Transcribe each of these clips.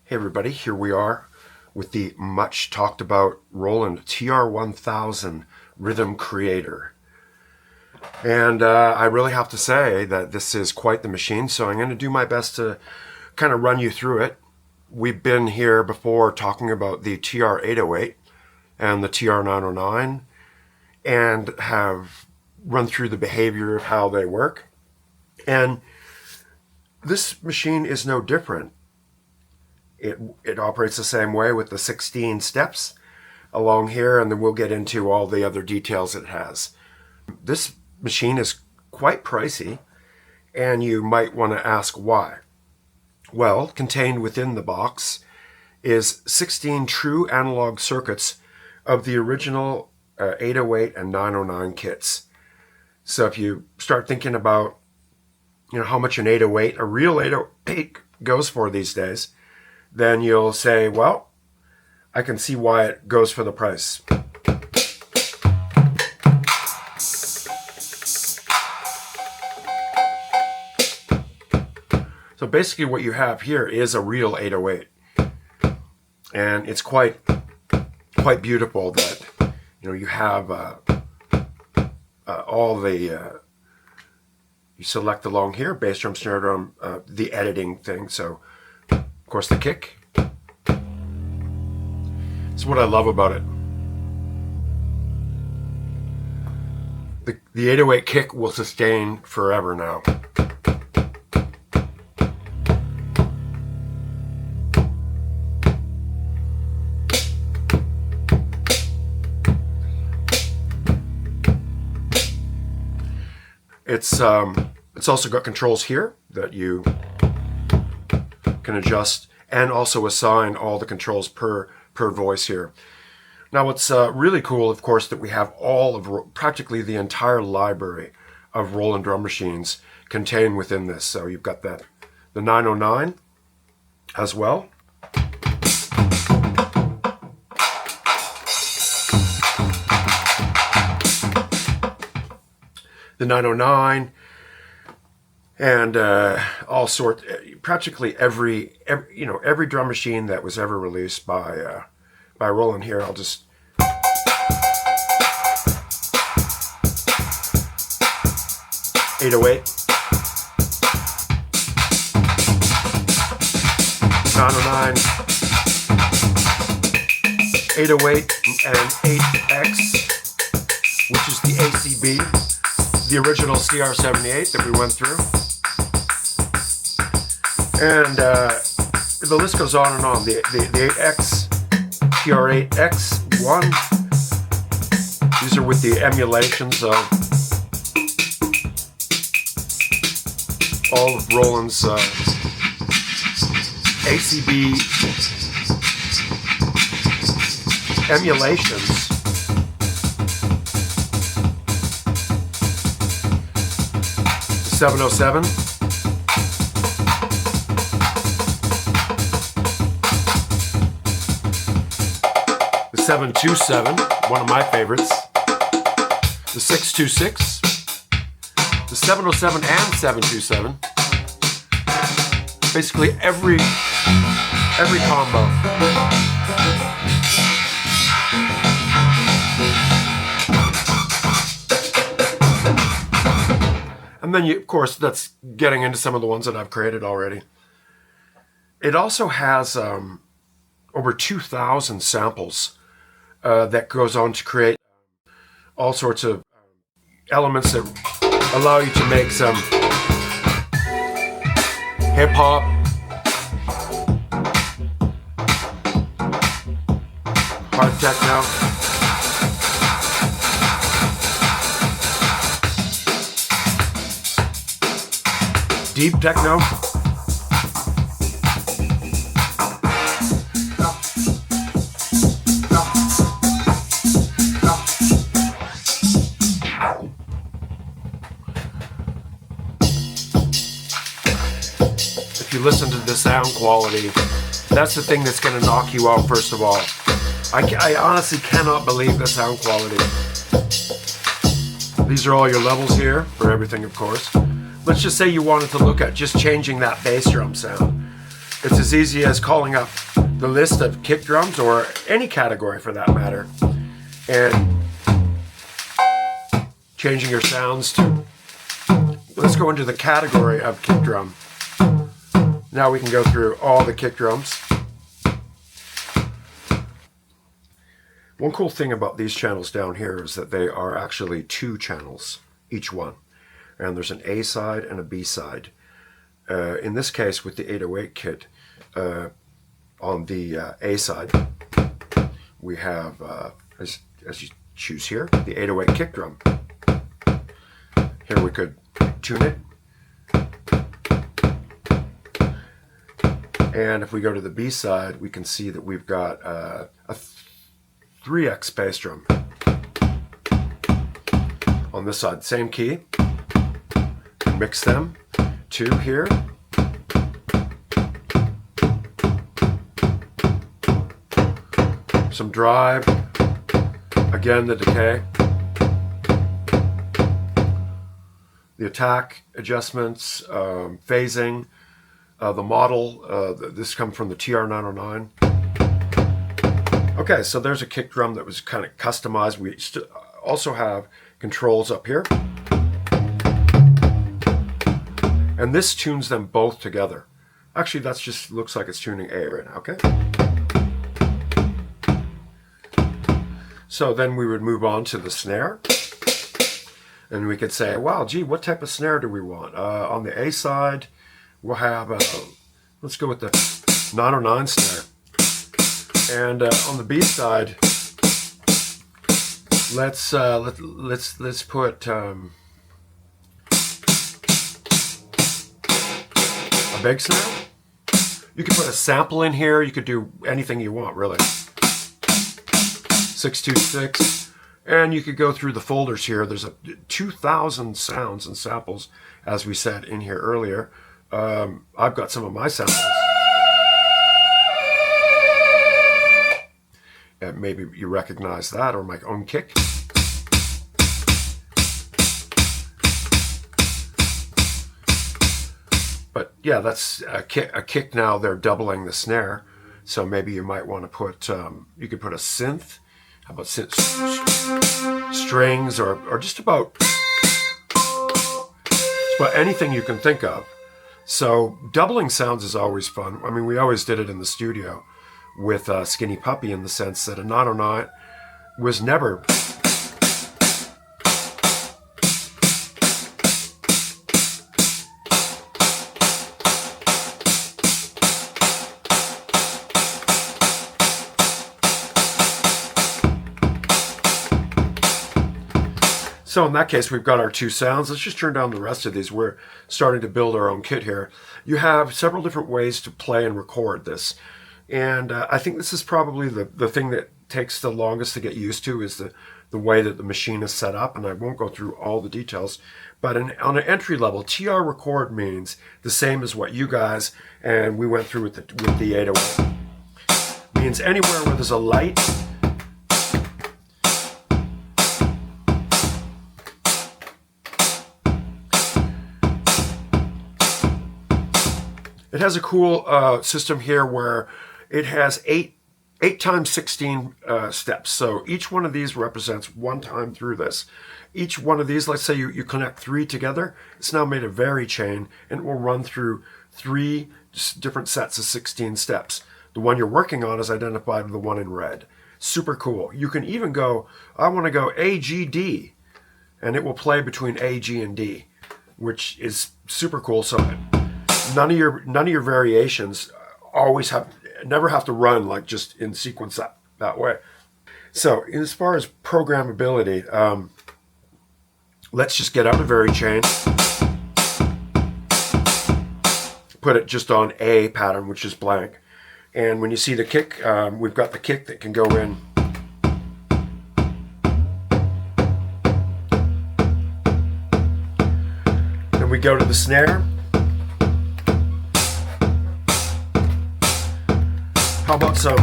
Hey everybody, here we are with the much talked about Roland TR1000 Rhythm Creator. And I really have to say that this is quite the machine, so I'm going to do my best to kind of run you through it. We've been here before talking about the TR808 and the TR909 and have run through the behavior of how they work. And this machine is no different. It operates the same way with the 16 steps along here, and then we'll get into all the other details it has. This machine is quite pricey, and you might want to ask why. Well, contained within the box is 16 true analog circuits of the original 808 and 909 kits. So if you start thinking about how much an 808, a real 808 goes for these days, then you'll say, well, I can see why it goes for the price. So basically what you have here is a real 808. And it's quite beautiful that you have all the you select along here, bass drum, snare drum, the editing thing. So of course the kick. It's what I love about it. The 808 kick will sustain forever now. It's also got controls here that you can adjust and also assign all the controls per voice here. Now what's really cool, of course, that we have all of practically the entire library of Roland drum machines contained within this. So you've got the 909 as well. The 909 and all sorts, practically every drum machine that was ever released by Roland here. I'll just .808, 909, 808, and 8X, which is the ACB, the original CR78 that we went through. And the list goes on and on. The 8X, TR8X1, these are with the emulations of all of Roland's ACB emulations. The 707. The 727, one of my favorites. The 626. The 707 and 727. Basically every combo. And then of course, that's getting into some of the ones that I've created already. It also has over 2,000 samples that goes on to create all sorts of elements that allow you to make some hip-hop, hard techno, deep techno, if you listen to the sound quality, that's the thing that's going to knock you out first of all. I honestly cannot believe the sound quality. These are all your levels here for everything, of course. Let's just say you wanted to look at just changing that bass drum sound. It's as easy as calling up the list of kick drums, or any category for that matter, and changing your sounds to, let's go into the category of kick drum. Now we can go through all the kick drums. One cool thing about these channels down here is that they are actually 2 channels, each one. And there's an A side and a B side. In this case, with the 808 kit, on the A side, we have, as you choose here, the 808 kick drum. Here we could tune it. And if we go to the B side, we can see that we've got a 3x bass drum. On this side, same key. Mix them. 2 here. Some drive. Again, the decay. The attack adjustments, phasing, the model. This comes from the TR909. Okay, so there's a kick drum that was kind of customized. We also have controls up here. And this tunes them both together. Actually, that's just looks like it's tuning A right now, okay? So then we would move on to the snare. And we could say, wow, gee, what type of snare do we want? On the A side, we'll have, let's go with the 909 snare. And on the B side, let's put a big snare. You could put a sample in here. You could do anything you want, really. 626. And you could go through the folders here. There's 2,000 sounds and samples, as we said in here earlier. I've got some of my samples. And maybe you recognize that, or my own kick. But yeah, that's a kick now. They're doubling the snare. So maybe you might want to put, you could put a synth. How about strings, or just about anything you can think of. So doubling sounds is always fun. I mean, we always did it in the studio with Skinny Puppy, in the sense that a 909 was never So in that case, we've got our 2 sounds. Let's just turn down the rest of these. We're starting to build our own kit here. You have several different ways to play and record this. And I think this is probably the thing that takes the longest to get used to, is the way that the machine is set up. And I won't go through all the details. But on an entry level, TR record means the same as what you guys, and we went through with the 808. Means anywhere where there's a light, it has a cool system here where it has 8 times 16 steps. So each one of these represents one time through this. Each one of these, let's say you connect 3 together, it's now made a vary chain, and it will run through 3 different sets of 16 steps. The one you're working on is identified with the one in red. Super cool. You can even go, I want to go A, G, D, and it will play between A, G, and D, which is super cool. So none of your variations never have to run like just in sequence that way. So as far as programmability, let's just get out a vary chain, put it just on A pattern, which is blank. And when you see the kick, we've got the kick that can go in. Then we go to the snare. How about some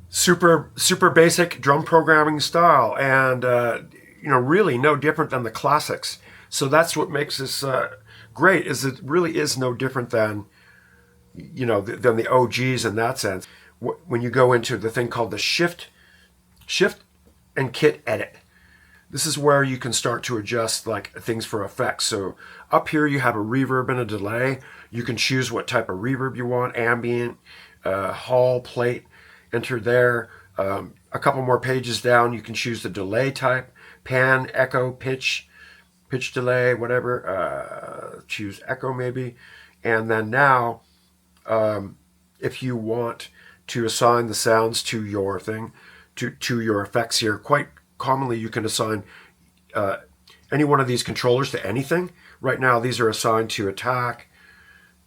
super basic drum programming style? And really no different than the classics. So that's what makes this great, is it really is no different than, than the OGs in that sense. When you go into the thing called the shift and kit edit, this is where you can start to adjust like things for effects. So up here you have a reverb and a delay. You can choose what type of reverb you want, ambient, hall, plate, enter there. A couple more pages down, you can choose the delay type, pan, echo, pitch delay, whatever. Choose echo maybe. And then now, if you want to assign the sounds to your thing, to your effects here, quite commonly you can assign any one of these controllers to anything. Right now these are assigned to attack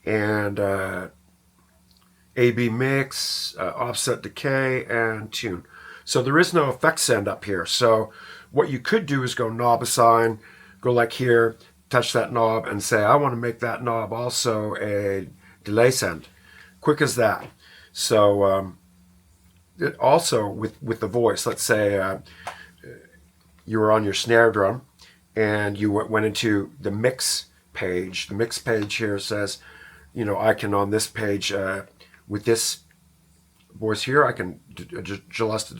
and AB mix, offset decay, and tune. So there is no effect send up here. So what you could do is go knob assign, go like here, touch that knob and say, I want to make that knob also a delay send. Quick as that. So it also with the voice, let's say you were on your snare drum and you went into the mix page. The mix page here says, I can on this page with this voice here, I can adjust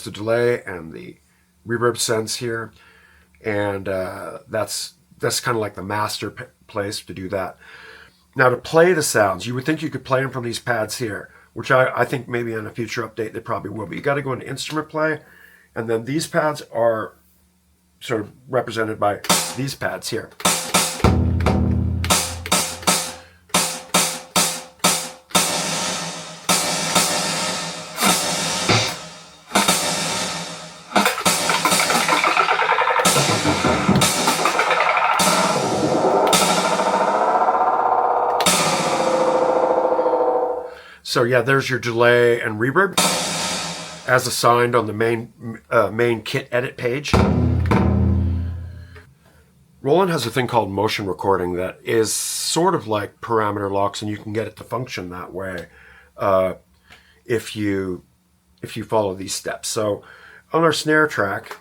the delay and the reverb sends here, and that's kind of like the master place to do that. Now to play the sounds, you would think you could play them from these pads here, which I think maybe on a future update they probably will, but you got to go into instrument play, and then these pads are sort of represented by these pads here. So yeah, there's your delay and reverb as assigned on the main kit edit page. Roland has a thing called motion recording that is sort of like parameter locks, and you can get it to function that way if you follow these steps. So on our snare track,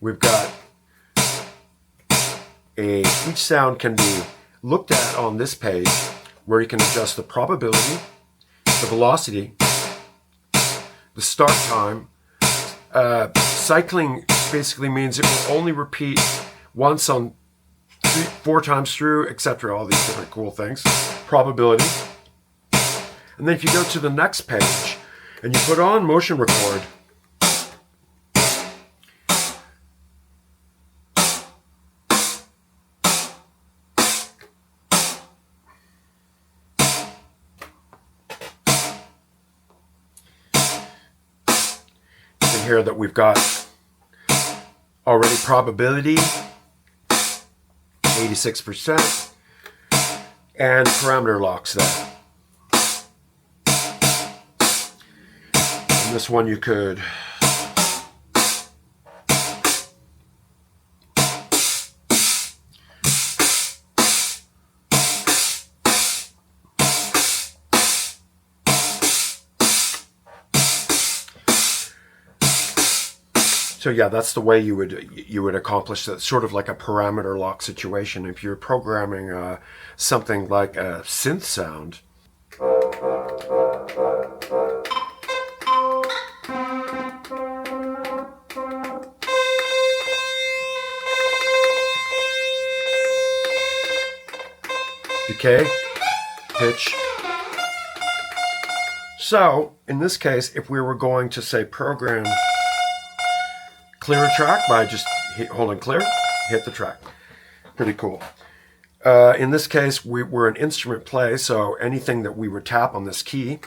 we've got each sound can be looked at on this page, where you can adjust the probability, the velocity, the start time. Cycling basically means it will only repeat once on 4 times through, etc. All these different cool things. Probability. And then if you go to the next page and you put on motion record, here that we've got already probability 86% and parameter locks there. And this one you could So yeah, that's the way you would accomplish that, sort of like a parameter lock situation. If you're programming something like a synth sound. Decay, pitch. So in this case, if we were going to say program clear a track by just holding clear, hit the track. Pretty cool. In this case, we're an instrument play, so anything that we would tap on this key.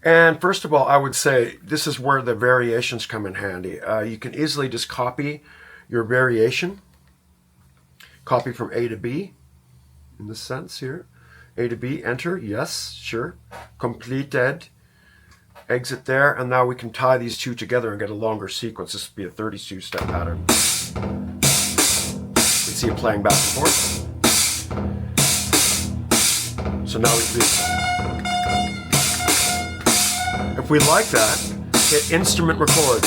And first of all, I would say this is where the variations come in handy. You can easily just copy your variation. Copy from A to B, in this sense here. A to B, enter, yes, sure. Completed, exit there, and now we can tie these two together and get a longer sequence. This would be a 32-step pattern. It's see it playing back and forth. So now we can, if we like that, hit instrument record.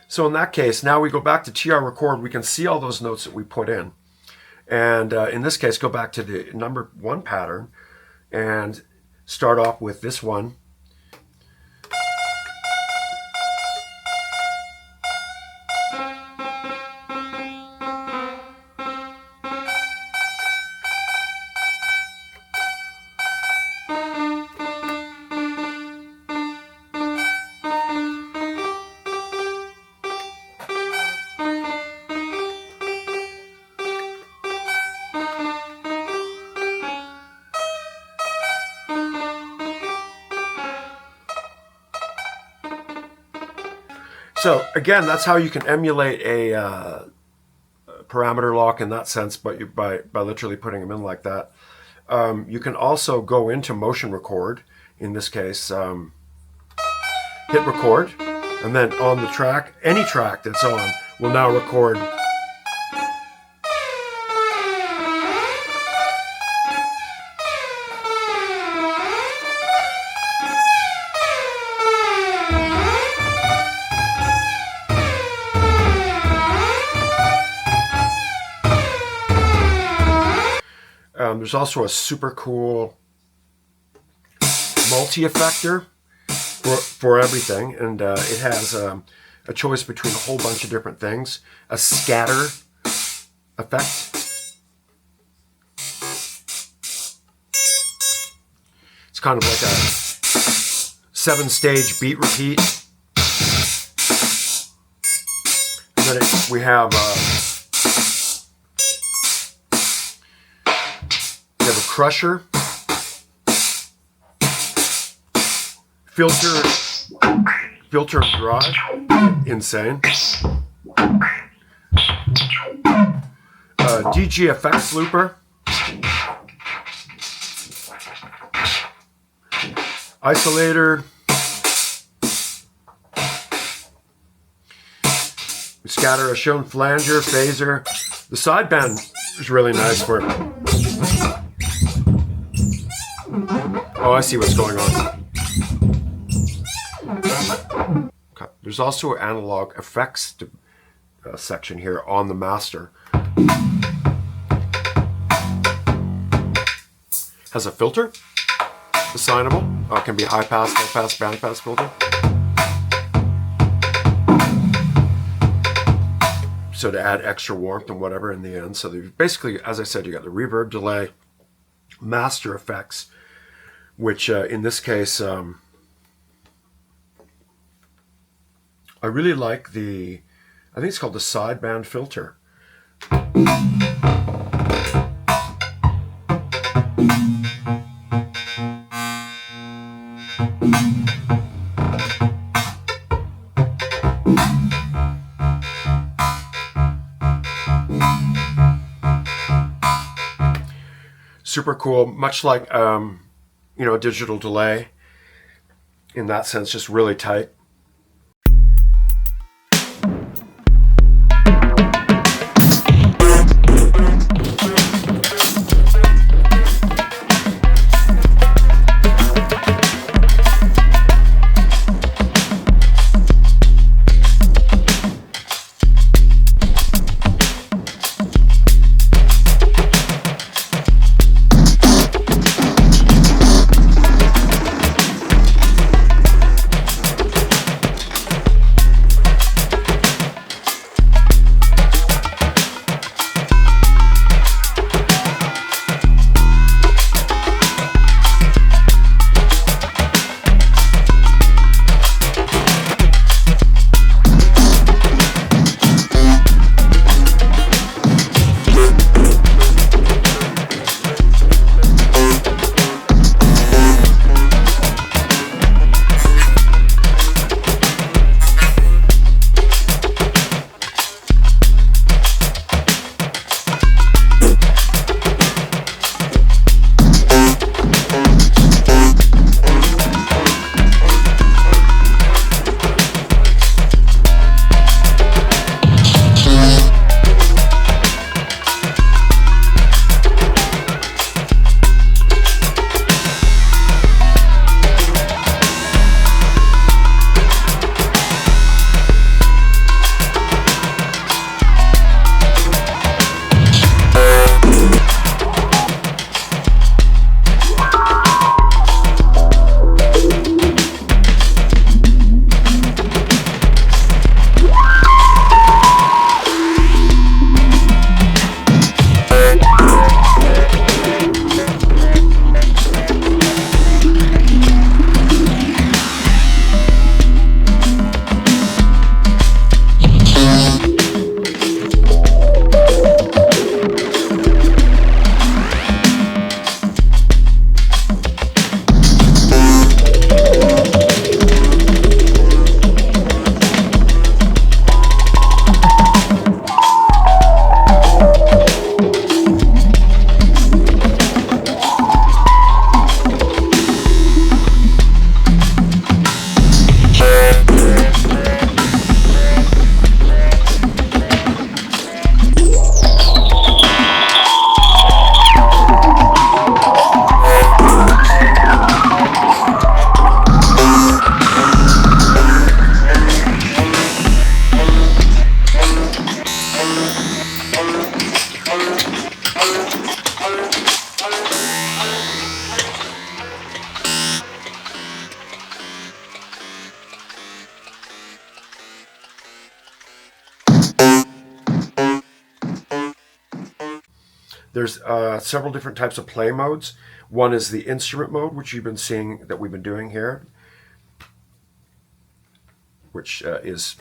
So in that case, now we go back to TR record, we can see all those notes that we put in. And in this case, go back to the number 1 pattern and start off with this one. So again, that's how you can emulate a parameter lock in that sense, but by literally putting them in like that. You can also go into motion record, in this case, hit record, and then on the track, any track that's on will now record. There's also a super cool multi-effector for everything, and it has a choice between a whole bunch of different things. A scatter effect. It's kind of like a 7-stage beat repeat. And then we have crusher, filter drive, insane. DG effects looper, isolator, scatter a shown flanger, phaser. The sideband is really nice for it. Oh, I see what's going on. Okay. There's also an analog effects section here on the master. Has a filter, assignable. It can be high pass, low pass, band pass filter. So to add extra warmth and whatever in the end. So basically, as I said, you got the reverb, delay, master effects, which in this case, I really like I think it's called the sideband filter. Super cool, much like a digital delay in that sense, just really tight. There's several different types of play modes. One is the instrument mode, which you've been seeing that we've been doing here, which is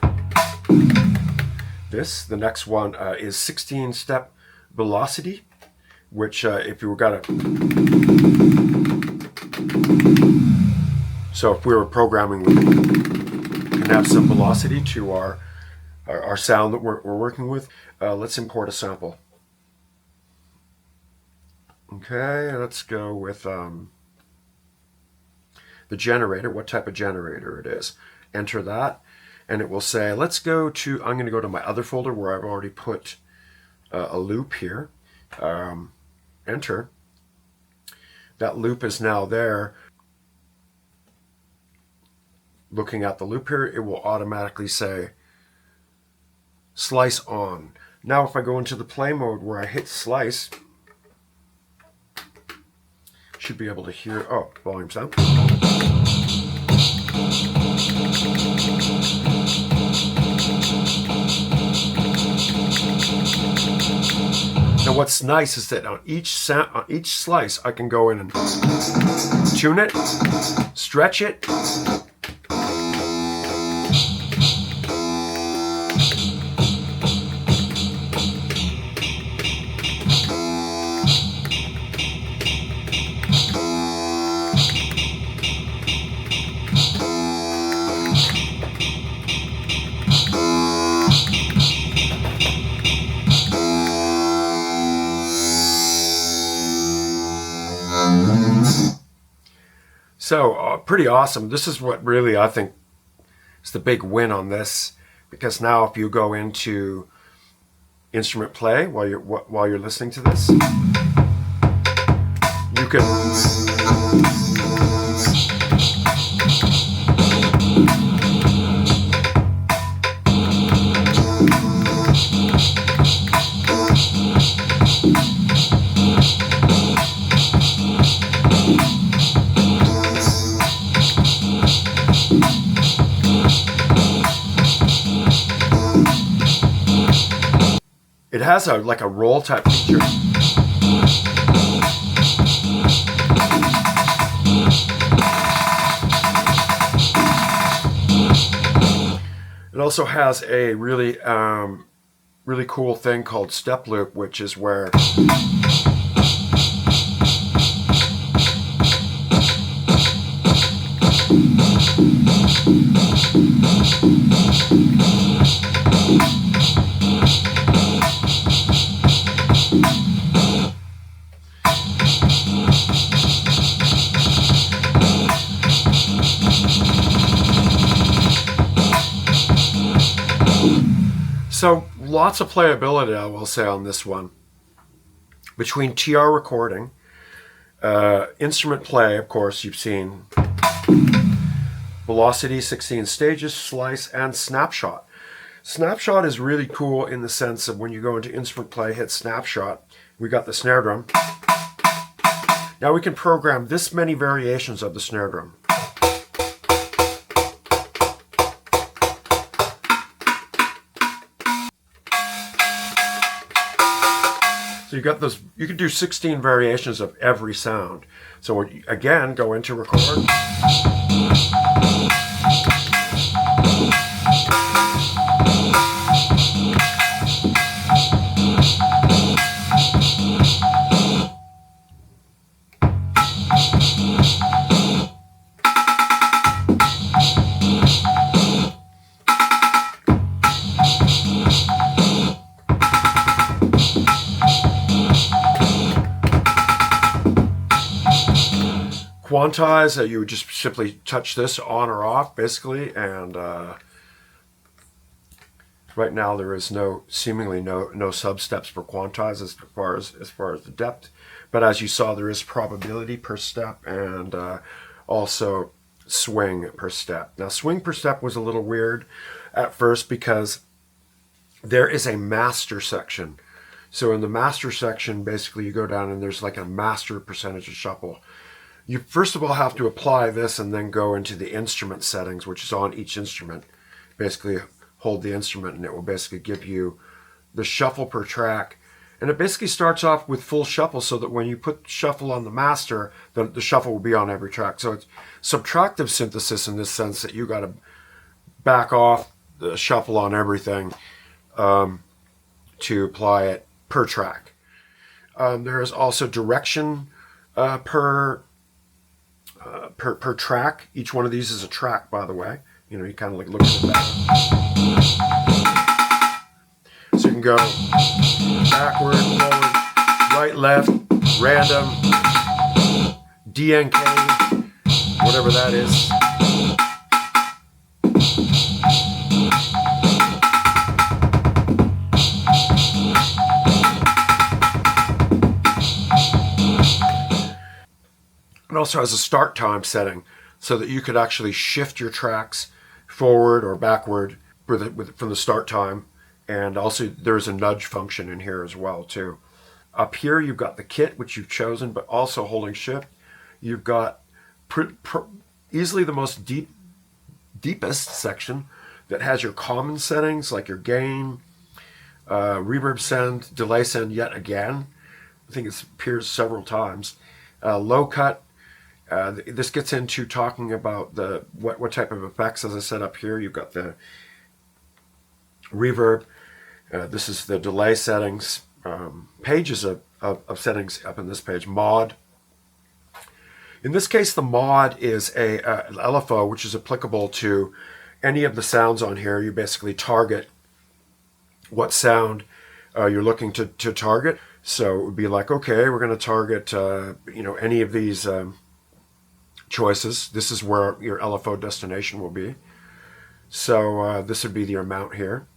this. The next one is 16-step velocity, which if you were so if we were programming, we can have some velocity to our sound that we're working with. Let's import a sample. Okay, let's go with the generator, what type of generator it is. Enter that, and it will say, let's go to, I'm going to go to my other folder where I've already put a loop here. Enter. That loop is now there. Looking at the loop here, it will automatically say slice on. Now if I go into the play mode where I hit slice, should be able to hear, oh, volume sound. Now what's nice is that on each slice I can go in and tune it, stretch it, so pretty awesome. This is what really I think is the big win on this, because now if you go into instrument play while you're listening to this, you can it has like a roll type feature. It also has a really really cool thing called step loop, which is where so lots of playability, I will say, on this one. Between TR recording, instrument play, of course, you've seen velocity, 16 stages, slice, and snapshot. Snapshot is really cool in the sense of when you go into instrument play, hit snapshot, we got the snare drum. Now we can program this many variations of the snare drum. So you got those, you can do 16 variations of every sound. So again, go into record. Quantize, you would just simply touch this on or off, basically, and right now there is seemingly no sub-steps for quantize as far as the depth, but as you saw, there is probability per step and also swing per step. Now, swing per step was a little weird at first because there is a master section. So in the master section, basically you go down and there's like a master percentage of shuffle. You first of all have to apply this and then go into the instrument settings, which is on each instrument. Basically hold the instrument and it will basically give you the shuffle per track And it basically starts off with full shuffle so that when you put shuffle on the master, the shuffle will be on every track. So it's subtractive synthesis in this sense that you got to back off the shuffle on everything to apply it per track. There is also direction per track. Each one of these is a track, by the way. You know, you kind of like look at that. So you can go backward, forward, right, left, random, DNK, whatever that is. It also has a start time setting so that you could actually shift your tracks forward or backward from the start time. And also there's a nudge function in here as well too. Up here you've got the kit, which you've chosen, but also holding shift. You've got easily the most deepest section that has your common settings like your gain, reverb send, delay send yet again. I think it appears several times. Low cut. This gets into talking about what type of effects. As I said up here, you've got the reverb. This is the delay settings. Pages of settings up in this page. Mod. In this case, the mod is a LFO, which is applicable to any of the sounds on here. You basically target what sound you're looking to target. So it would be like, okay, we're going to target any of these choices. This is where your LFO destination will be. So this would be the amount here.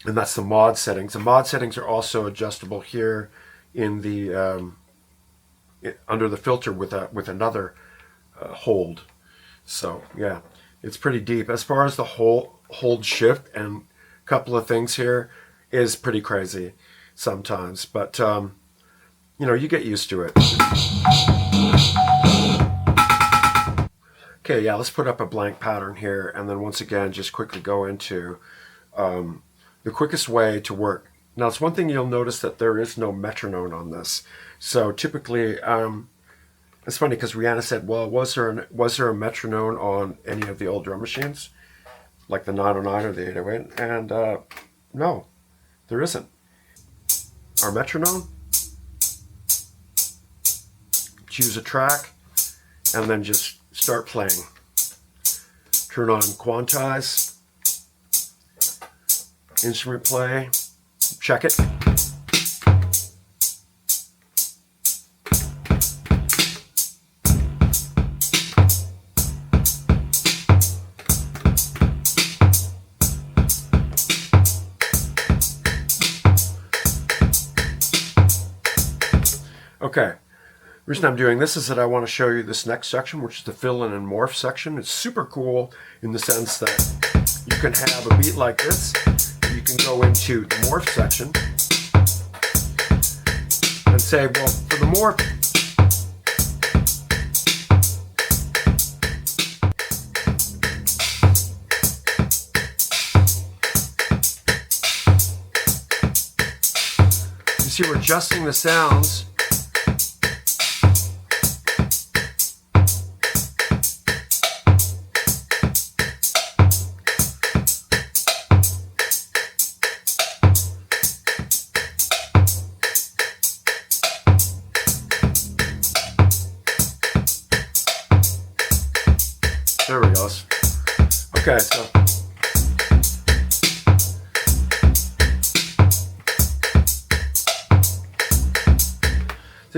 And that's the mod settings. The mod settings are also adjustable here in the under the filter with another hold. So yeah, it's pretty deep. As far as the hold shift and a couple of things here is pretty crazy sometimes, but you get used to it. Okay, yeah, let's put up a blank pattern here, and then once again, just quickly go into the quickest way to work. Now, it's one thing you'll notice that there is no metronome on this. So typically, it's funny because Rihanna said, well, was there a metronome on any of the old drum machines, like the 909 or the 808? And no, there isn't. Our metronome, choose a track, and then just start playing. Turn on quantize, instrument play, check it. Okay, the reason I'm doing this is that I want to show you this next section, which is the fill-in and morph section. It's super cool in the sense that you can have a beat like this. You can go into the morph section and say, well, for the morph, you see we're adjusting the sounds. There we go. Okay, so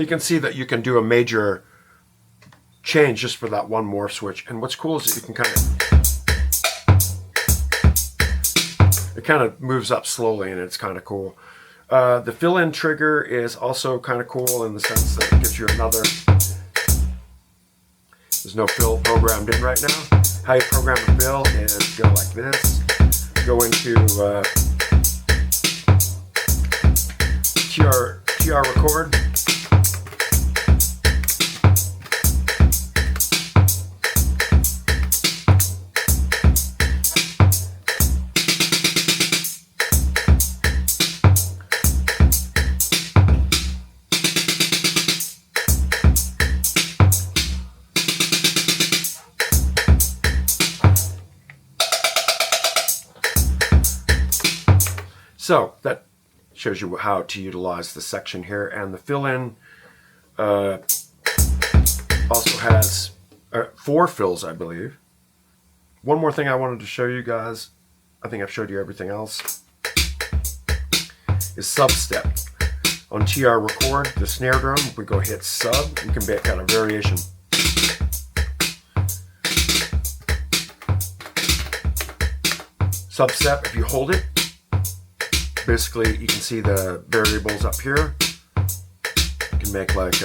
you can see that you can do a major change just for that one morph switch. And what's cool is that you can it kind of moves up slowly, and it's kind of cool. The fill-in trigger is also kind of cool in the sense that it gives you another. There's no fill programmed in right now. How you program a fill is go like this, go into TR record. So that shows you how to utilize the section here. And the fill-in also has 4 fills, I believe. One more thing I wanted to show you guys, I think I've showed you everything else, is sub-step. On TR record, the snare drum, if we go hit sub, you can make out a variation. Sub-step, if you hold it, basically you can see the variables up here. You can make like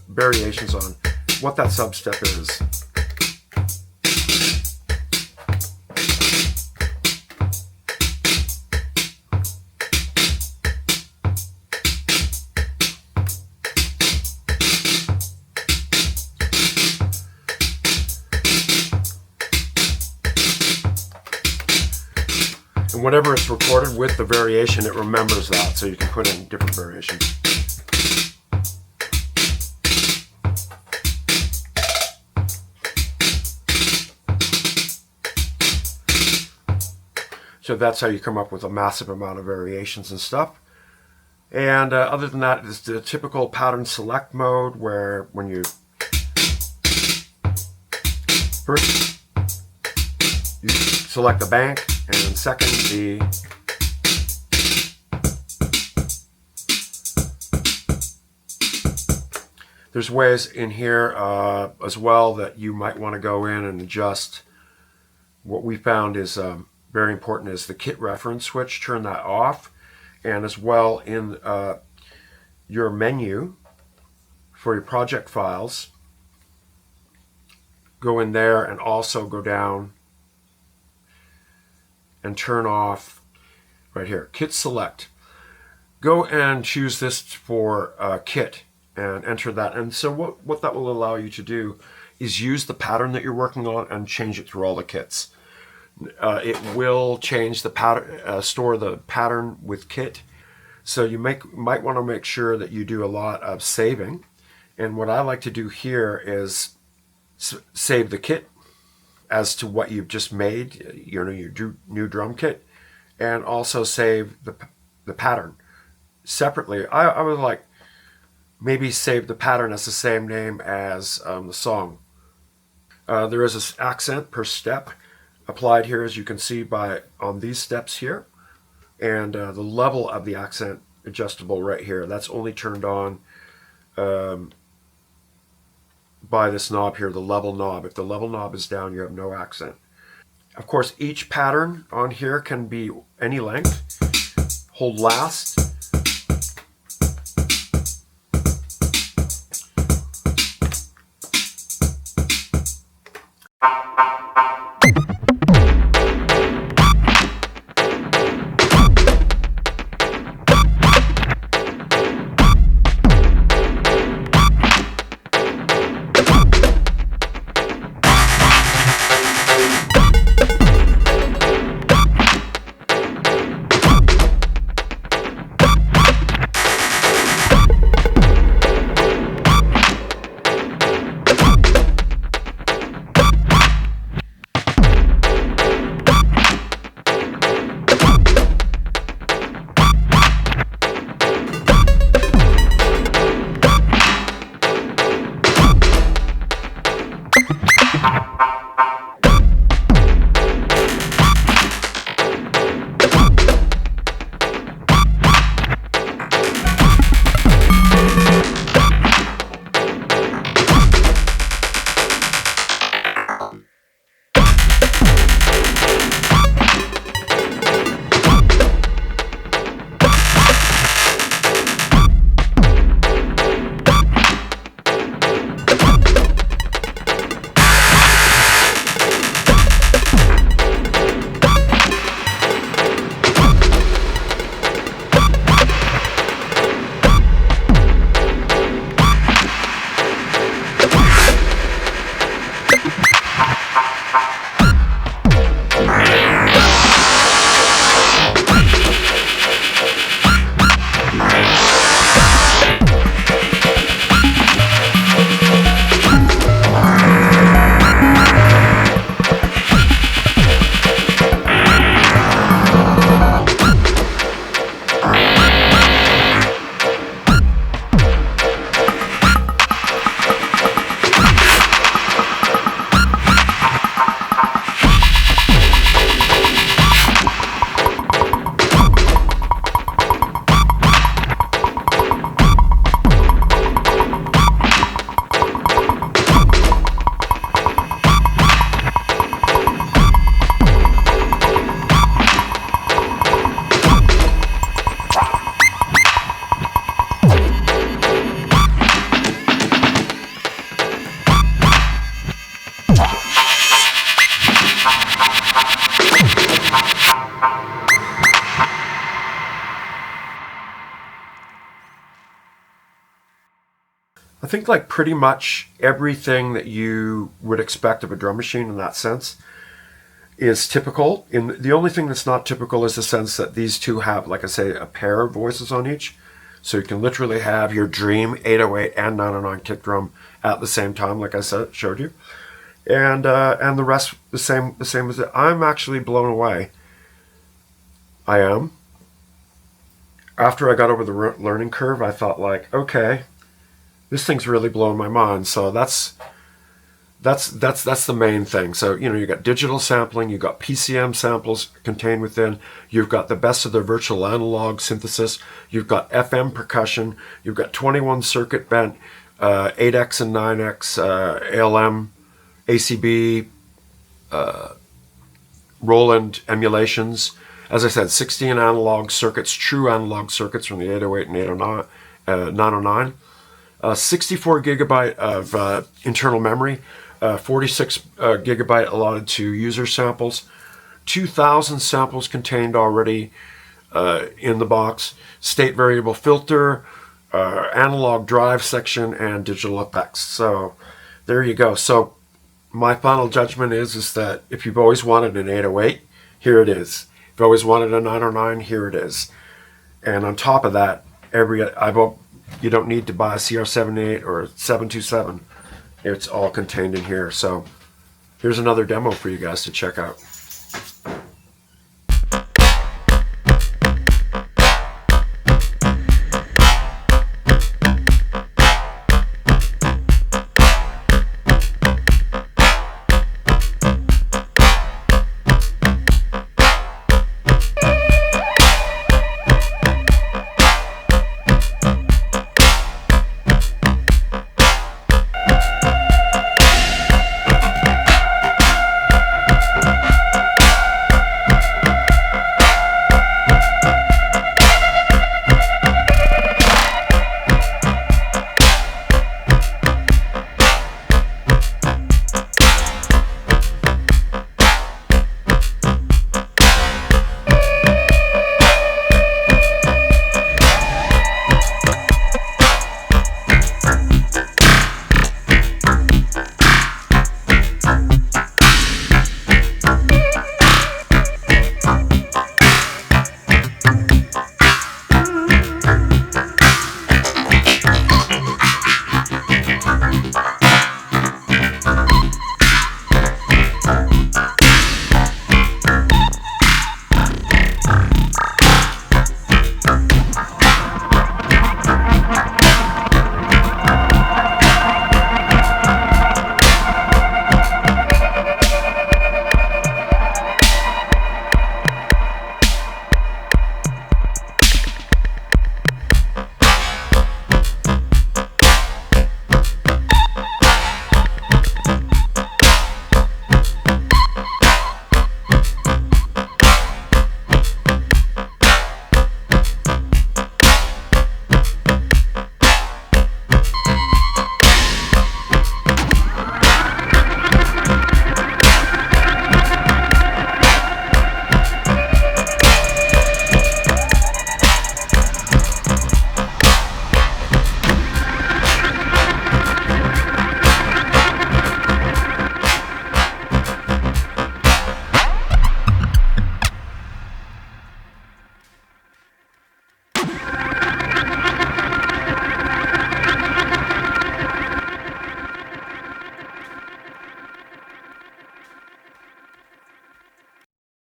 variations on what that sub-step is. And whenever it's recorded with the variation, it remembers that, so you can put in different variations. So that's how you come up with a massive amount of variations and stuff. And other than that, it's the typical pattern select mode, where when you first you select the bank, and second there's ways in here as well that you might want to go in and adjust. What we found is very important is the kit reference switch. Turn that off, and as well in your menu for your project files, go in there and also go down and turn off right here, kit select. Go and choose this for kit and enter that. And so what that will allow you to do is use the pattern that you're working on and change it through all the kits. It will change the pattern, store the pattern with kit. So you might want to make sure that you do a lot of saving. And what I like to do here is save the kit as to what you've just made, your new drum kit, and also save the pattern separately. I would like maybe save the pattern as the same name as the song. There is an accent per step applied here, as you can see on these steps here, and the level of the accent adjustable right here. That's only turned on by this knob here, the level knob. If the level knob is down, you have no accent. Of course, each pattern on here can be any length. Hold last. think like pretty much everything that you would expect of a drum machine in that sense is typical. The only thing that's not typical is the sense that these two have, like I say, a pair of voices on each. So you can literally have your Dream 808 and 909 kick drum at the same time, like I showed you, and the rest the same as it. I'm actually blown away. I am. After I got over the learning curve, I thought like, okay, this thing's really blowing my mind. So that's the main thing. So, you know, you got digital sampling, you got PCM samples contained within, you've got the best of the virtual analog synthesis, you've got FM percussion, you've got 21 circuit bent, 8X and 9X, ALM, ACB, Roland emulations. As I said, 16 analog circuits, true analog circuits from the 808 and 809, 909. 64 gigabyte of internal memory, 46 gigabyte allotted to user samples, 2,000 samples contained already in the box, state variable filter, analog drive section, and digital effects. So there you go. So my final judgment is that if you've always wanted an 808, here it is. If you've always wanted a 909, here it is. And on top of that, you don't need to buy a CR78 or a 727. It's all contained in here. So here's another demo for you guys to check out.